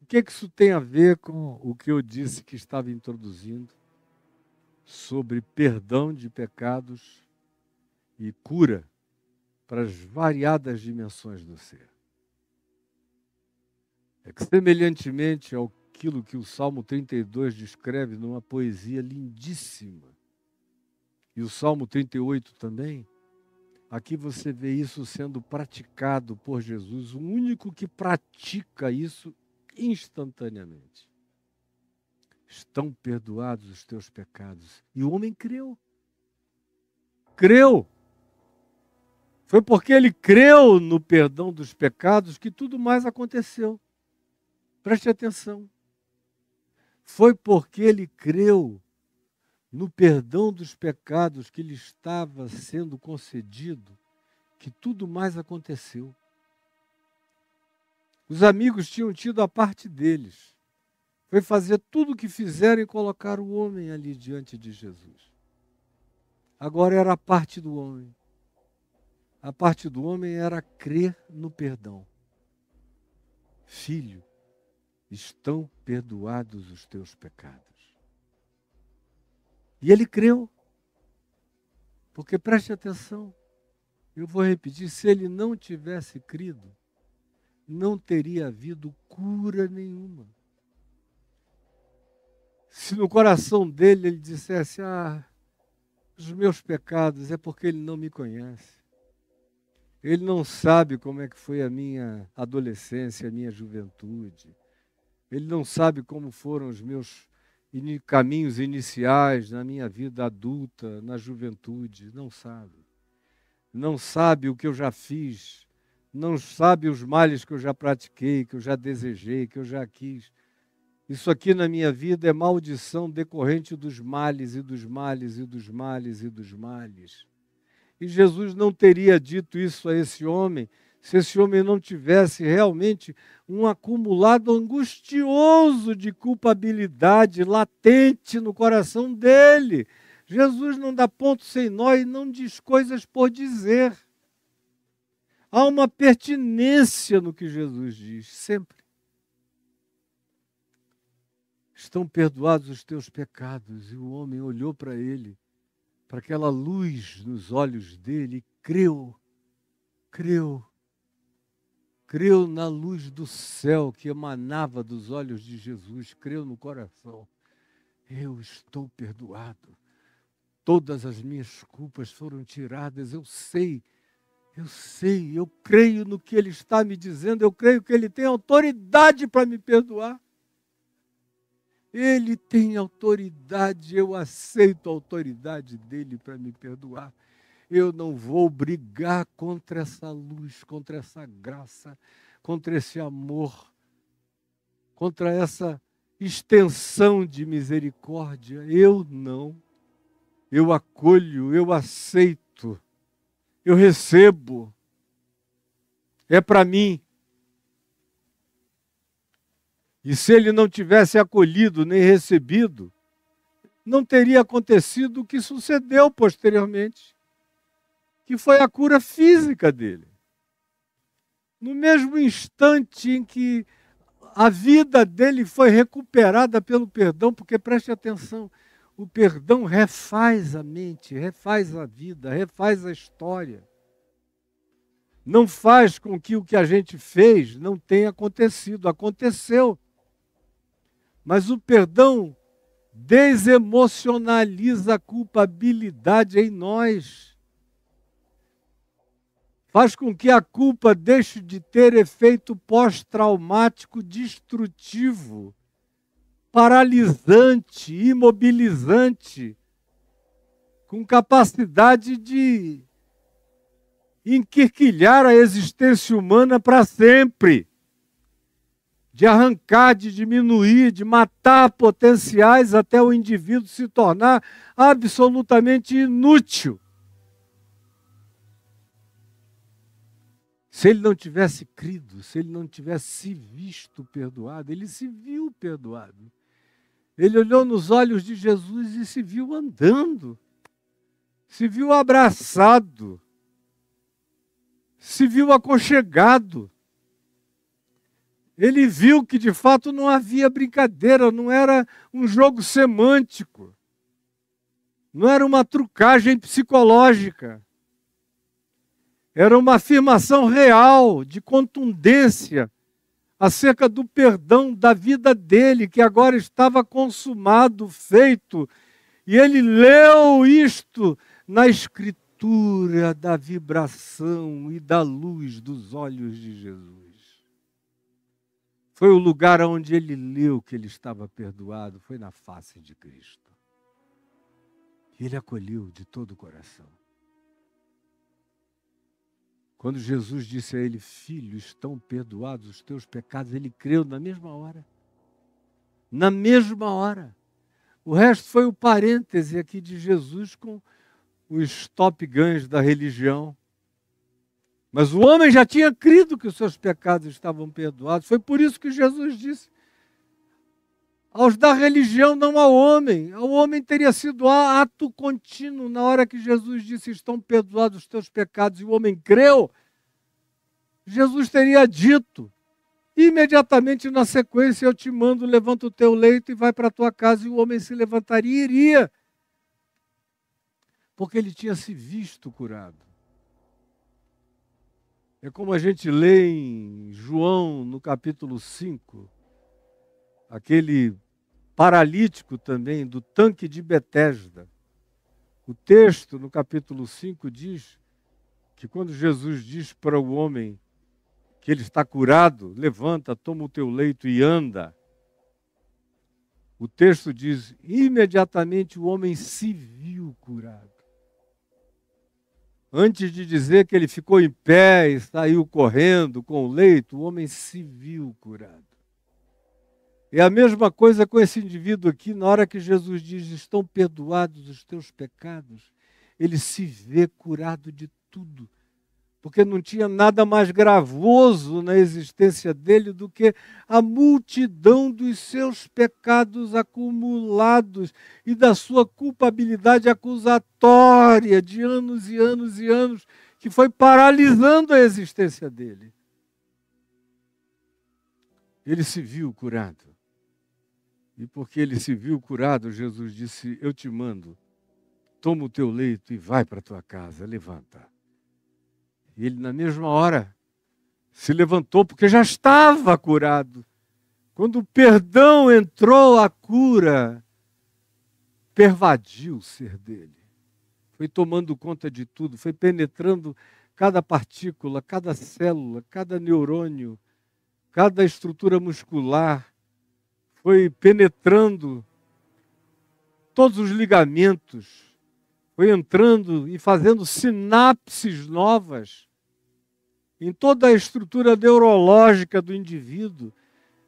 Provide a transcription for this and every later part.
O que isso tem a ver com o que eu disse que estava introduzindo sobre perdão de pecados e cura para as variadas dimensões do ser? É que, semelhantemente àquilo que o Salmo 32 descreve numa poesia lindíssima, e o Salmo 38 também, aqui você vê isso sendo praticado por Jesus, o único que pratica isso instantaneamente. Estão perdoados os teus pecados. E o homem creu. Creu. Foi porque ele creu no perdão dos pecados que tudo mais aconteceu. Preste atenção. Foi porque ele creu no perdão dos pecados que lhe estava sendo concedido que tudo mais aconteceu. Os amigos tinham tido a parte deles. Foi fazer tudo o que fizeram e colocar o homem ali diante de Jesus. Agora era a parte do homem. A parte do homem era crer no perdão. Filho, estão perdoados os teus pecados. E ele creu. Porque preste atenção, eu vou repetir, se ele não tivesse crido, não teria havido cura nenhuma. Se no coração dele ele dissesse, os meus pecados é porque ele não me conhece. Ele não sabe como é que foi a minha adolescência, a minha juventude. Ele não sabe como foram os meus caminhos iniciais na minha vida adulta, na juventude. Não sabe. Não sabe o que eu já fiz. Não sabe os males que eu já pratiquei, que eu já desejei, que eu já quis. Isso aqui na minha vida é maldição decorrente dos males e dos males e dos males e dos males. E Jesus não teria dito isso a esse homem se esse homem não tivesse realmente um acumulado angustioso de culpabilidade latente no coração dele. Jesus não dá ponto sem nó e não diz coisas por dizer. Há uma pertinência no que Jesus diz, sempre. Estão perdoados os teus pecados. E o homem olhou para ele, para aquela luz nos olhos dele, e creu na luz do céu que emanava dos olhos de Jesus, creu no coração. Eu estou perdoado. Todas as minhas culpas foram tiradas. Eu sei, eu creio no que ele está me dizendo, eu creio que ele tem autoridade para me perdoar. Ele tem autoridade, eu aceito a autoridade dele para me perdoar. Eu não vou brigar contra essa luz, contra essa graça, contra esse amor, contra essa extensão de misericórdia. Eu não. Eu acolho, eu aceito, eu recebo. É para mim. E se ele não tivesse acolhido nem recebido, não teria acontecido o que sucedeu posteriormente, que foi a cura física dele. No mesmo instante em que a vida dele foi recuperada pelo perdão, porque preste atenção, o perdão refaz a mente, refaz a vida, refaz a história. Não faz com que o que a gente fez não tenha acontecido, aconteceu. Mas o perdão desemocionaliza a culpabilidade em nós. Faz com que a culpa deixe de ter efeito pós-traumático destrutivo, paralisante, imobilizante, com capacidade de enquirquilhar a existência humana para sempre, de arrancar, de diminuir, de matar potenciais até o indivíduo se tornar absolutamente inútil. Se ele não tivesse crido, se ele não tivesse se visto perdoado, ele se viu perdoado. Ele olhou nos olhos de Jesus e se viu andando, se viu abraçado, se viu aconchegado. Ele viu que de fato não havia brincadeira, não era um jogo semântico, não era uma trucagem psicológica. Era uma afirmação real, de contundência, acerca do perdão da vida dele, que agora estava consumado, feito. E ele leu isto na escritura da vibração e da luz dos olhos de Jesus. Foi o lugar onde ele leu que ele estava perdoado, foi na face de Cristo. E ele acolheu de todo o coração. Quando Jesus disse a ele, filho, estão perdoados os teus pecados, ele creu na mesma hora. Na mesma hora. O resto foi o parêntese aqui de Jesus com os Top Guns da religião. Mas o homem já tinha crido que os seus pecados estavam perdoados. Foi por isso que Jesus disse, aos da religião, não ao homem. Ao homem teria sido ato contínuo. Na hora que Jesus disse, estão perdoados os teus pecados, e o homem creu, Jesus teria dito, imediatamente na sequência, eu te mando, levanta o teu leito e vai para a tua casa, e o homem se levantaria e iria. Porque ele tinha se visto curado. É como a gente lê em João, no capítulo 5, aquele paralítico também, do tanque de Betesda. O texto, no capítulo 5, diz que quando Jesus diz para o homem que ele está curado, levanta, toma o teu leito e anda. O texto diz, imediatamente o homem se viu curado. Antes de dizer que ele ficou em pé e saiu correndo com o leito, o homem se viu curado. É a mesma coisa com esse indivíduo aqui, na hora que Jesus diz, estão perdoados os teus pecados, ele se vê curado de tudo. Porque não tinha nada mais gravoso na existência dele do que a multidão dos seus pecados acumulados e da sua culpabilidade acusatória de anos e anos e anos, que foi paralisando a existência dele. Ele se viu curado. E porque ele se viu curado, Jesus disse, eu te mando, toma o teu leito e vai para a tua casa, levanta. E ele, na mesma hora, se levantou, porque já estava curado. Quando o perdão entrou, a cura pervadiu o ser dele. Foi tomando conta de tudo, foi penetrando cada partícula, cada célula, cada neurônio, cada estrutura muscular. Foi penetrando todos os ligamentos. Foi entrando e fazendo sinapses novas em toda a estrutura neurológica do indivíduo,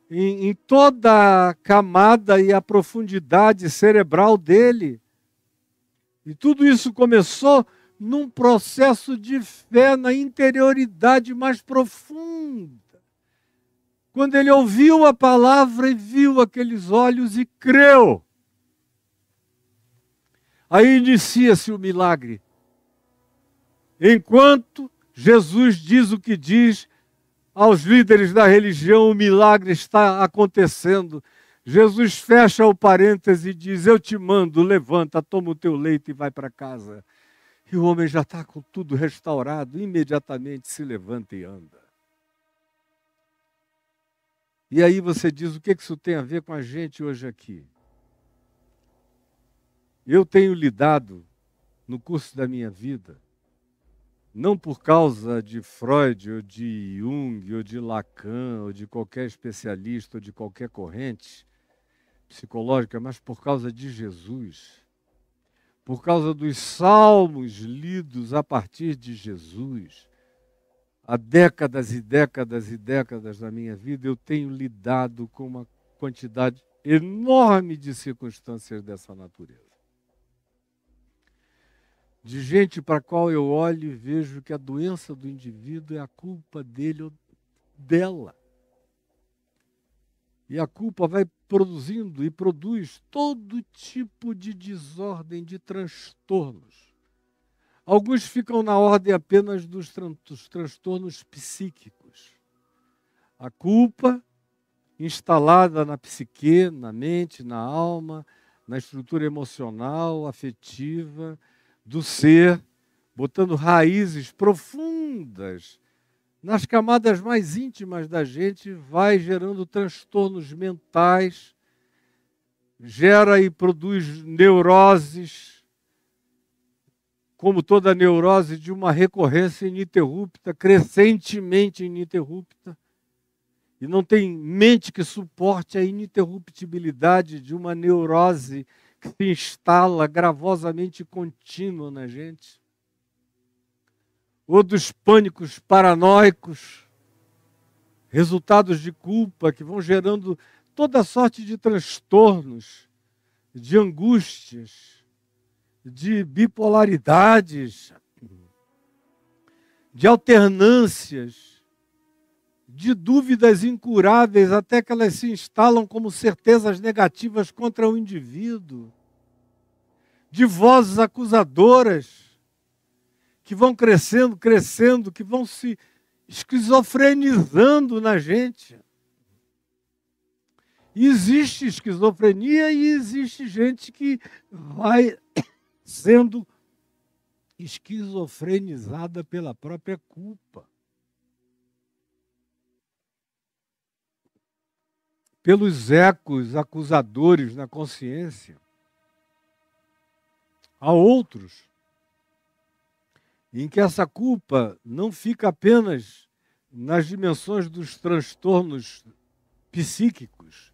em toda a camada e a profundidade cerebral dele. E tudo isso começou num processo de fé na interioridade mais profunda. Quando ele ouviu a palavra e viu aqueles olhos e creu. Aí inicia-se o milagre. Enquanto Jesus diz o que diz aos líderes da religião, o milagre está acontecendo. Jesus fecha o parêntese e diz, eu te mando, levanta, toma o teu leito e vai para casa. E o homem já está com tudo restaurado, imediatamente se levanta e anda. E aí você diz, o que isso tem a ver com a gente hoje aqui? Eu tenho lidado, no curso da minha vida, não por causa de Freud, ou de Jung, ou de Lacan, ou de qualquer especialista, ou de qualquer corrente psicológica, mas por causa de Jesus. Por causa dos salmos lidos a partir de Jesus. Há décadas e décadas e décadas da minha vida, eu tenho lidado com uma quantidade enorme de circunstâncias dessa natureza. De gente para a qual eu olho e vejo que a doença do indivíduo é a culpa dele ou dela. E a culpa vai produzindo e produz todo tipo de desordem, de transtornos. Alguns ficam na ordem apenas dos transtornos psíquicos. A culpa instalada na psique, na mente, na alma, na estrutura emocional, afetiva do ser, botando raízes profundas nas camadas mais íntimas da gente, vai gerando transtornos mentais, gera e produz neuroses, como toda neurose, de uma recorrência ininterrupta, crescentemente ininterrupta, e não tem mente que suporte a ininterruptibilidade de uma neurose que se instala gravosamente contínua na gente. Ou dos pânicos paranoicos, resultados de culpa que vão gerando toda sorte de transtornos, de angústias, de bipolaridades, de alternâncias, de dúvidas incuráveis, até que elas se instalam como certezas negativas contra o indivíduo, de vozes acusadoras, que vão crescendo, que vão se esquizofrenizando na gente. E existe esquizofrenia e existe gente que vai sendo esquizofrenizada pela própria culpa. Pelos ecos acusadores na consciência. Há outros em que essa culpa não fica apenas nas dimensões dos transtornos psíquicos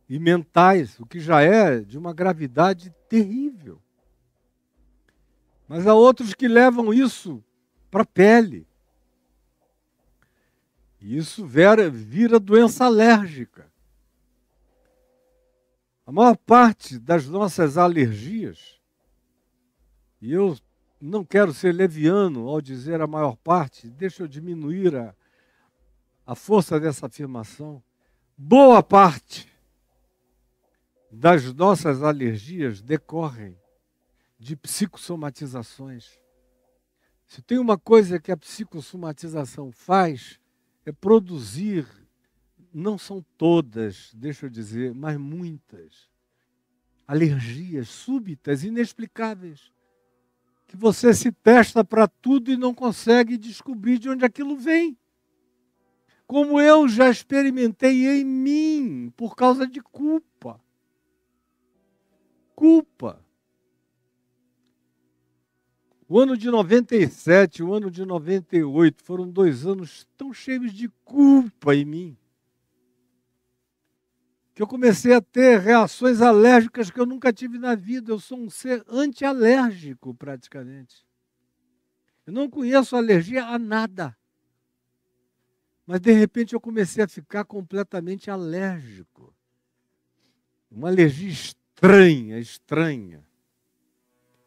e mentais, o que já é de uma gravidade terrível. Mas há outros que levam isso para a pele. E isso vira doença alérgica. A maior parte das nossas alergias, e eu não quero ser leviano ao dizer a maior parte, deixa eu diminuir a força dessa afirmação. Boa parte das nossas alergias decorrem de psicossomatizações. Se tem uma coisa que a psicossomatização faz, é produzir, não são todas, deixa eu dizer, mas muitas, alergias súbitas, inexplicáveis, que você se testa para tudo e não consegue descobrir de onde aquilo vem. Como eu já experimentei em mim, por causa de culpa. Culpa. O ano de 97, o ano de 98 foram 2 anos tão cheios de culpa em mim, que eu comecei a ter reações alérgicas que eu nunca tive na vida. Eu sou um ser antialérgico, praticamente. Eu não conheço alergia a nada. Mas, de repente, eu comecei a ficar completamente alérgico. Uma alergia estranha,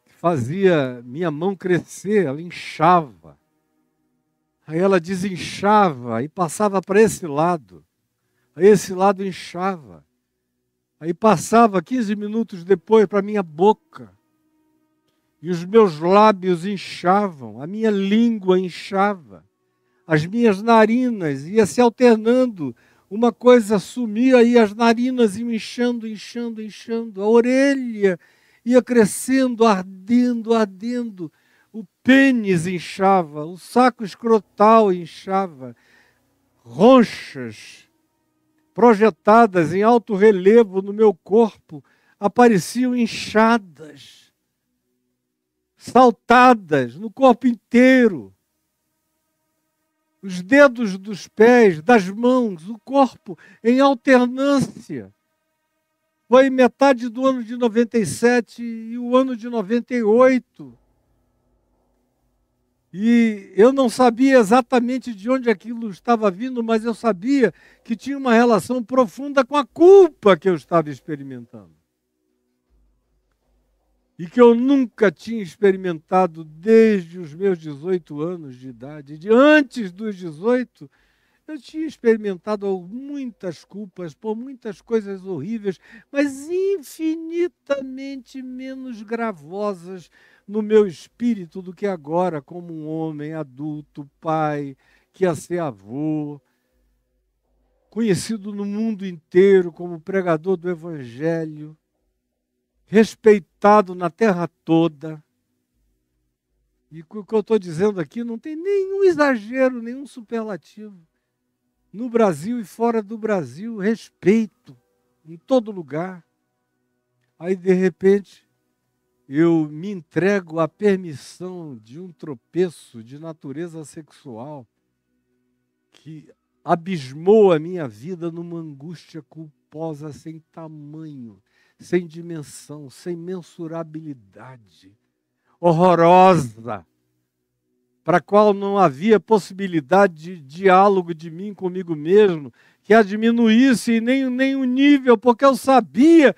que fazia minha mão crescer, ela inchava. Aí ela desinchava e passava para esse lado. Aí esse lado inchava. Aí passava 15 minutos depois para a minha boca. E os meus lábios inchavam, a minha língua inchava. As minhas narinas ia se alternando. Uma coisa sumia e as narinas iam inchando. A orelha ia crescendo, ardendo. O pênis inchava, o saco escrotal inchava. Ronchas projetadas em alto relevo no meu corpo apareciam inchadas, saltadas no corpo inteiro. Os dedos dos pés, das mãos, o corpo em alternância. Foi metade do ano de 97 e o ano de 98. E eu não sabia exatamente de onde aquilo estava vindo, mas eu sabia que tinha uma relação profunda com a culpa que eu estava experimentando. E que eu nunca tinha experimentado desde os meus 18 anos de idade. De antes dos 18, eu tinha experimentado muitas culpas por muitas coisas horríveis, mas infinitamente menos gravosas no meu espírito do que agora, como um homem adulto, pai, que ia ser avô. conhecido no mundo inteiro como pregador do Evangelho, respeitado na terra toda. E o que eu estou dizendo aqui não tem nenhum exagero, nenhum superlativo. No Brasil e fora do Brasil, respeito em todo lugar. Aí, de repente, eu me entrego à permissão de um tropeço de natureza sexual que abismou a minha vida numa angústia culposa sem tamanho, sem dimensão, sem mensurabilidade, horrorosa, para a qual não havia possibilidade de diálogo de mim comigo mesmo, que a diminuísse nem o nível, porque eu sabia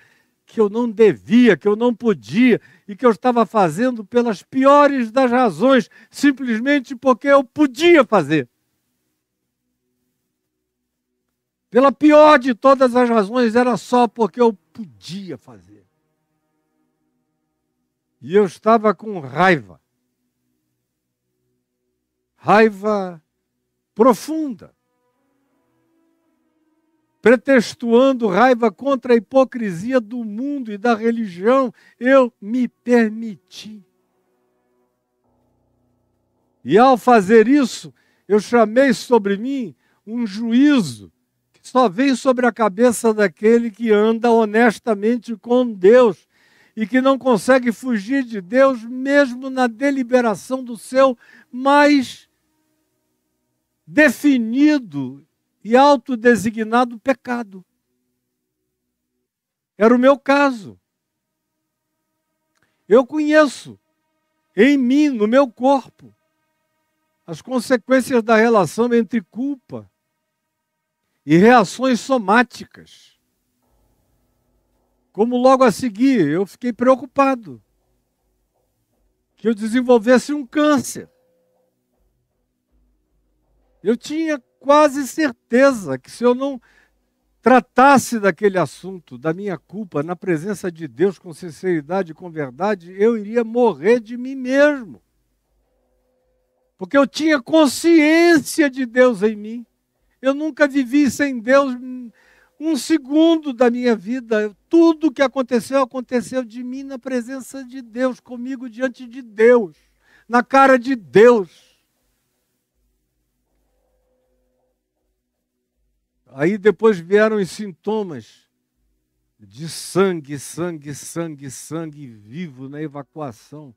que eu não devia, que eu não podia, e que eu estava fazendo pelas piores das razões, simplesmente porque eu podia fazer. Pela pior de todas as razões, era só porque eu podia fazer. E eu estava com raiva. Raiva profunda. Pretextuando raiva contra a hipocrisia do mundo e da religião, eu me permiti. E ao fazer isso, eu chamei sobre mim um juízo que só vem sobre a cabeça daquele que anda honestamente com Deus e que não consegue fugir de Deus mesmo na deliberação do seu mais definido e autodesignado pecado. Era o meu caso. Eu conheço em mim, no meu corpo, as consequências da relação entre culpa e reações somáticas. Como logo a seguir eu fiquei preocupado que eu desenvolvesse um câncer. Eu tinha quase certeza que se eu não tratasse daquele assunto, da minha culpa, na presença de Deus com sinceridade e com verdade, eu iria morrer de mim mesmo. Porque eu tinha consciência de Deus em mim. Eu nunca vivi sem Deus um segundo da minha vida. Tudo que aconteceu, aconteceu de mim na presença de Deus, comigo diante de Deus, na cara de Deus. Aí depois vieram os sintomas de sangue vivo na evacuação.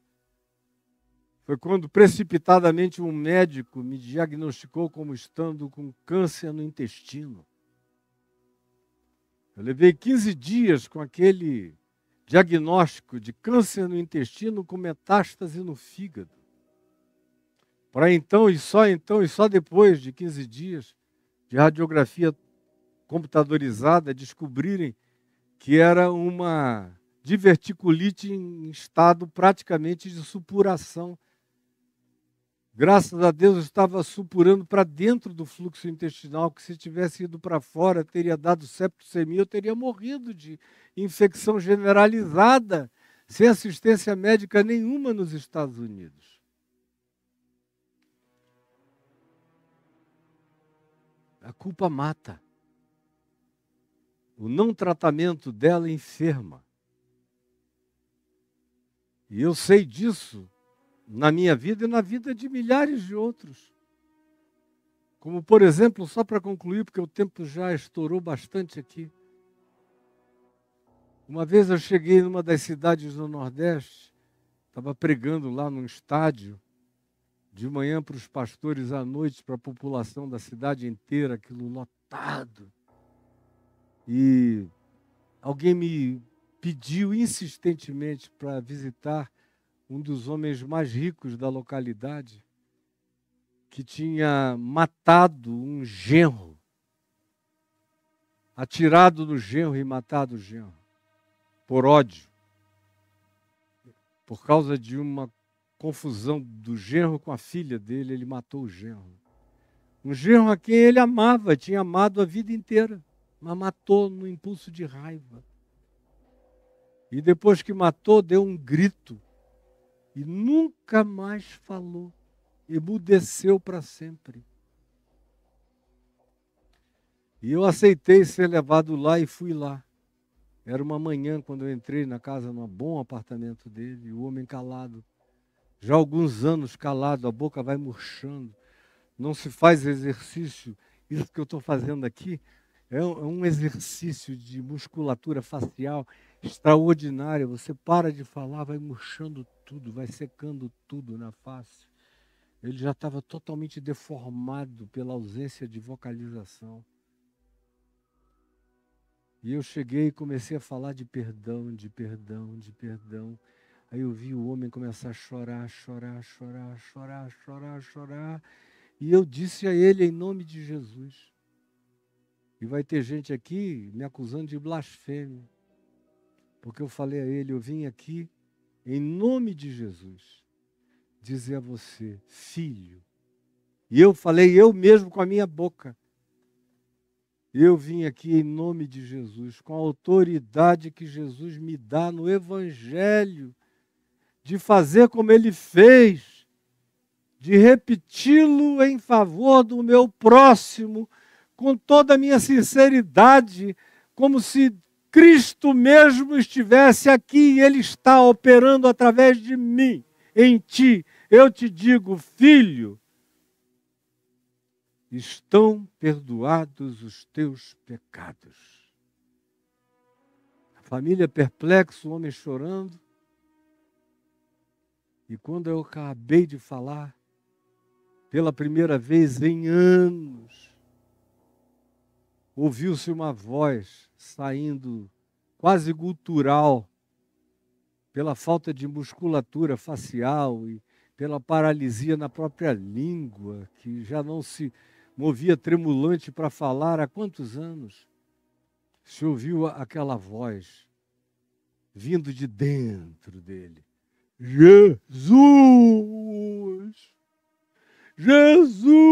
Foi quando precipitadamente um médico me diagnosticou como estando com câncer no intestino. Eu levei 15 dias com aquele diagnóstico de câncer no intestino com metástase no fígado. Para então e só depois de 15 dias de radiografia computadorizada, descobrirem que era uma diverticulite em estado praticamente de supuração. Graças a Deus eu estava supurando para dentro do fluxo intestinal, que se tivesse ido para fora teria dado septicemia, eu teria morrido de infecção generalizada, sem assistência médica nenhuma nos Estados Unidos. A culpa mata. O não tratamento dela enferma. E eu sei disso na minha vida e na vida de milhares de outros. Como, por exemplo, só para concluir, porque o tempo já estourou bastante aqui. Uma vez eu cheguei numa das cidades do Nordeste, estava pregando lá num estádio, de manhã para os pastores, à noite para a população da cidade inteira, aquilo lotado. E alguém me pediu insistentemente para visitar um dos homens mais ricos da localidade, que tinha matado um genro, atirado no genro e matado o genro, por ódio, por causa de uma confusão do genro com a filha dele, ele matou o genro. Um genro a quem ele amava, tinha amado a vida inteira, mas matou no impulso de raiva. E depois que matou, deu um grito e nunca mais falou. Emudeceu para sempre. E eu aceitei ser levado lá e fui lá. Era uma manhã quando eu entrei na casa, num bom apartamento dele, e o homem calado. Já há alguns anos calado, a boca vai murchando. Não se faz exercício. Isso que eu estou fazendo aqui é um exercício de musculatura facial extraordinário. Você para de falar, vai murchando tudo, vai secando tudo na face. Ele já estava totalmente deformado pela ausência de vocalização. E eu cheguei e comecei a falar de perdão, de perdão, de perdão. Aí eu vi o homem começar a chorar, chorar, chorar, chorar, chorar, chorar. E eu disse a ele em nome de Jesus. E vai ter gente aqui me acusando de blasfêmia. Porque eu falei a ele, eu vim aqui em nome de Jesus dizer a você, filho. E eu falei eu mesmo com a minha boca. Eu vim aqui em nome de Jesus, com a autoridade que Jesus me dá no Evangelho, de fazer como ele fez, de repeti-lo em favor do meu próximo, com toda a minha sinceridade, como se Cristo mesmo estivesse aqui e ele está operando através de mim, em ti. Eu te digo, filho, estão perdoados os teus pecados. A família perplexa, o homem chorando. E quando eu acabei de falar, pela primeira vez em anos, ouviu-se uma voz saindo quase gutural, pela falta de musculatura facial e pela paralisia na própria língua, que já não se movia tremulante para falar há quantos anos? Se ouviu aquela voz vindo de dentro dele. Jesus! Jesus!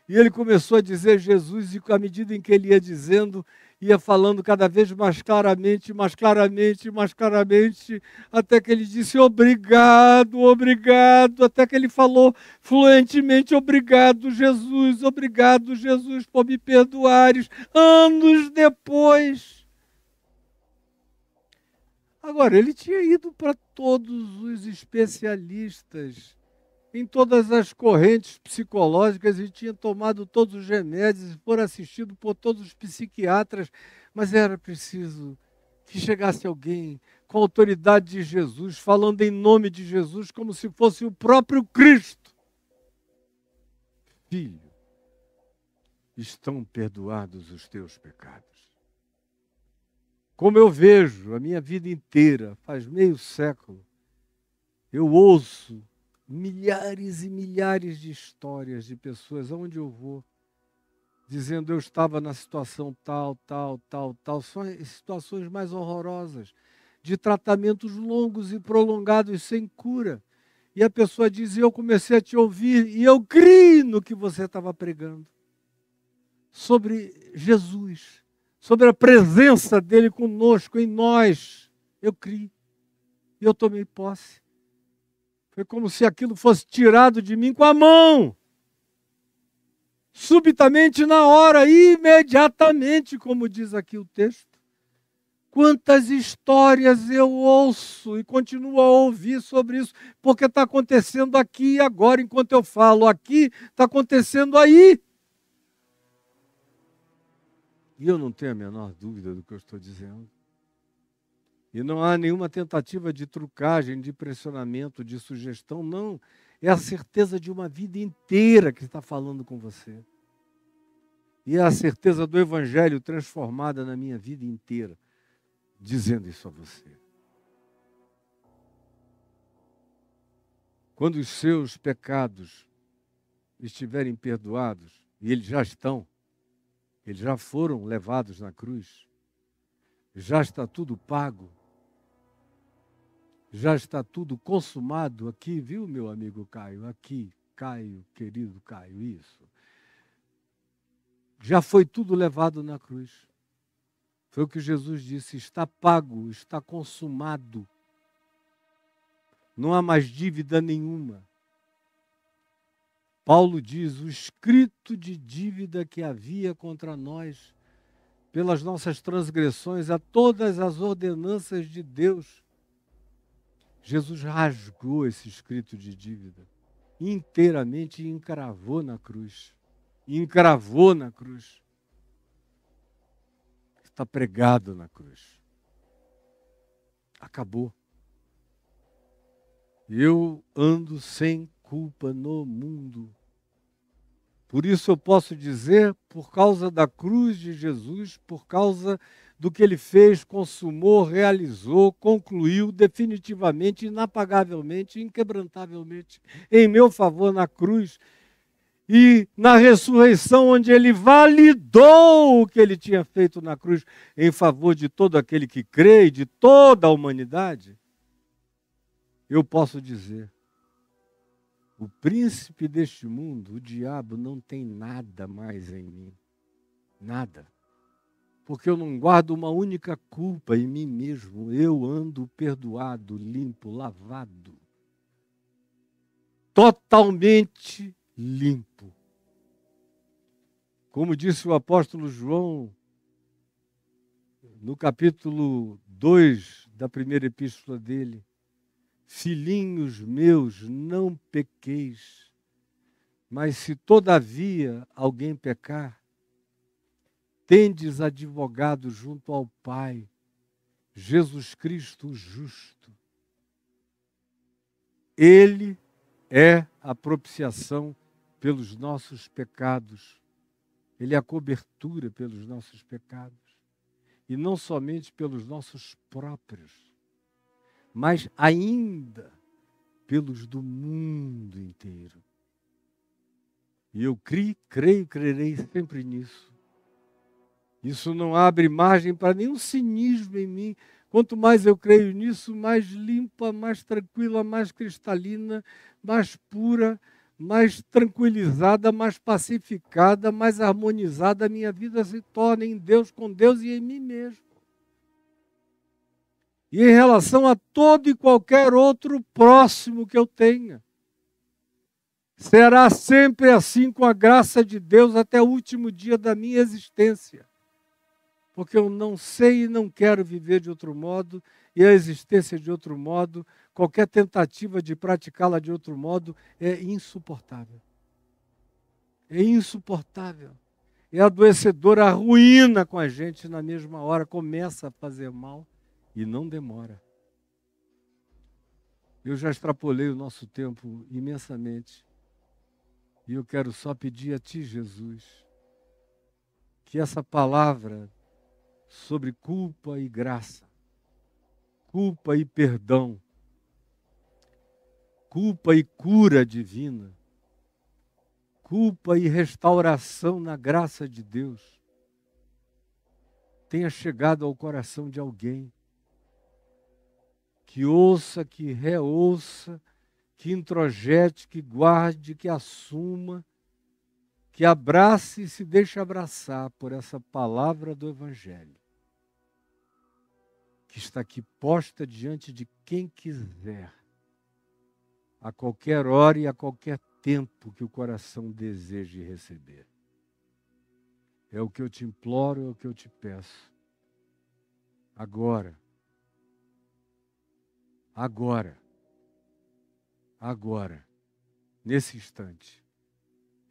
E ele começou a dizer Jesus, e à medida em que ele ia dizendo, ia falando cada vez mais claramente, mais claramente, mais claramente, até que ele disse obrigado, obrigado, até que ele falou fluentemente obrigado, Jesus, por me perdoares, anos depois. Agora, ele tinha ido para todos os especialistas, em todas as correntes psicológicas e tinha tomado todos os remédios, for assistido por todos os psiquiatras, mas era preciso que chegasse alguém com a autoridade de Jesus, falando em nome de Jesus, como se fosse o próprio Cristo. Filho, estão perdoados os teus pecados. Como eu vejo a minha vida inteira, faz meio século, eu ouço milhares e milhares de histórias de pessoas, aonde eu vou, dizendo eu estava na situação tal, tal, tal, tal. São as situações mais horrorosas, de tratamentos longos e prolongados sem cura. E a pessoa diz, eu comecei a te ouvir e eu criei no que você estava pregando. Sobre Jesus, sobre a presença dele conosco, em nós. Eu criei e eu tomei posse. Foi como se aquilo fosse tirado de mim com a mão. Subitamente, na hora, imediatamente, como diz aqui o texto. Quantas histórias eu ouço e continuo a ouvir sobre isso, porque está acontecendo aqui e agora, enquanto eu falo aqui, está acontecendo aí. E eu não tenho a menor dúvida do que eu estou dizendo. E não há nenhuma tentativa de trucagem, de pressionamento, de sugestão, não. É a certeza de uma vida inteira que está falando com você. E é a certeza do Evangelho transformada na minha vida inteira, dizendo isso a você. Quando os seus pecados estiverem perdoados, e eles já estão, eles já foram levados na cruz, já está tudo pago, já está tudo consumado aqui, viu, meu amigo Caio? Aqui, Caio, querido Caio, isso. Já foi tudo levado na cruz. Foi o que Jesus disse, está pago, está consumado. Não há mais dívida nenhuma. Paulo diz: o escrito de dívida que havia contra nós, pelas nossas transgressões, a todas as ordenanças de Deus. Jesus rasgou esse escrito de dívida inteiramente e encravou na cruz. E encravou na cruz. Está pregado na cruz. Acabou. Eu ando sem culpa no mundo. Por isso eu posso dizer, por causa da cruz de Jesus, por causa do que ele fez, consumou, realizou, concluiu definitivamente, inapagavelmente, inquebrantavelmente, em meu favor na cruz, e na ressurreição, onde ele validou o que ele tinha feito na cruz em favor de todo aquele que crê e de toda a humanidade, eu posso dizer: o príncipe deste mundo, o diabo, não tem nada mais em mim. Nada. Porque eu não guardo uma única culpa em mim mesmo. Eu ando perdoado, limpo, lavado. Totalmente limpo. Como disse o apóstolo João, no capítulo 2 da primeira epístola dele: filhinhos meus, não pequeis, mas se todavia alguém pecar, tendes advogado junto ao Pai, Jesus Cristo o justo. Ele é a propiciação pelos nossos pecados. Ele é a cobertura pelos nossos pecados. E não somente pelos nossos próprios, mas ainda pelos do mundo inteiro. E eu creio, crerei sempre nisso. Isso não abre margem para nenhum cinismo em mim. Quanto mais eu creio nisso, mais limpa, mais tranquila, mais cristalina, mais pura, mais tranquilizada, mais pacificada, mais harmonizada a minha vida se torna em Deus, com Deus e em mim mesmo. E em relação a todo e qualquer outro próximo que eu tenha. Será sempre assim, com a graça de Deus, até o último dia da minha existência. Porque eu não sei e não quero viver de outro modo, e a existência de outro modo, qualquer tentativa de praticá-la de outro modo, é insuportável. É insuportável. É adoecedora, arruína com a gente na mesma hora, começa a fazer mal e não demora. Eu já extrapolei o nosso tempo imensamente. E eu quero só pedir a Ti, Jesus, que essa palavra sobre culpa e graça, culpa e perdão, culpa e cura divina, culpa e restauração na graça de Deus, tenha chegado ao coração de alguém que ouça, que reouça, que introjete, que guarde, que assuma, que abrace e se deixe abraçar por essa palavra do Evangelho, que está aqui posta diante de quem quiser, a qualquer hora e a qualquer tempo que o coração deseje receber. É o que eu te imploro, é o que eu te peço. Agora, nesse instante,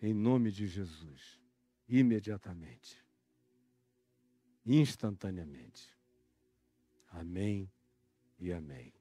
em nome de Jesus, imediatamente, instantaneamente. Amém e amém.